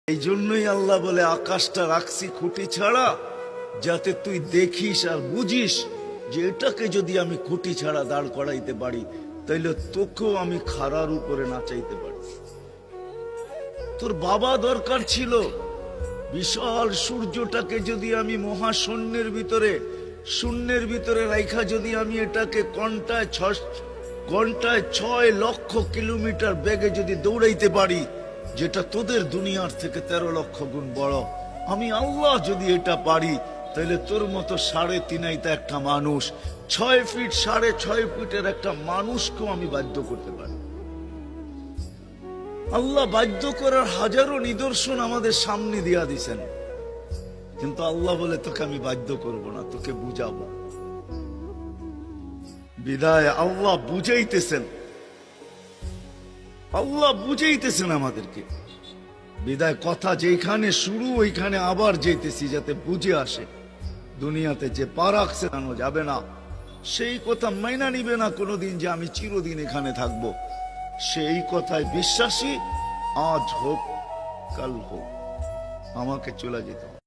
এই জন্যই আল্লাহ বলে আকাশটা রাখছি খুঁটি ছাড়া, যাতে তুই দেখিস আর বুঝিস যে এটাকে যদি আমি খুঁটি ছাড়া দাঁড় করাইতে পারি, তাইলে তোকেও আমি খাড়ার উপরে নাচাইতে পারি। তোর বাবা দরকার ছিল বিশাল সূর্যটাকে যদি আমি মহাশূন্যের ভিতরে রাইখা যদি আমি এটাকে ঘন্টায় 6 লক্ষ কিলোমিটার বেগে যদি দৌড়াইতে পারি, যেটা তোদের দুনিয়ার থেকে 13 লক্ষ গুণ বড়, আমি আল্লাহ যদি এটা পারি, তাহলে তোর মতো 3.5 একটা মানুষ, 6 ফিট 6.5 ফিটের একটা মানুষকেও আমি বাধ্য করতে পারি। আল্লাহ বাধ্য করার হাজারো নিদর্শন আমাদের সামনে দিয়া দিছেন, কিন্তু আল্লাহ বলে তোকে আমি বাধ্য করব না, তোকে বুঝাবো। বিদায় আল্লাহ বুঝাইতেছেন আমাদেরকে। বিদায় কথা যেখানে শুরু ওইখানে আবার যেতেছি, যাতে বুঝে আসে। দুনিয়াতে যে পা রাখছে জানো যাবে না, সেই কথা মাইনা নিবে না কোনোদিন যে আমি চিরদিন এখানে থাকবো। সেই কথায় বিশ্বাসী, আজ হোক কাল হোক আমাকে চলে যেতে হবে।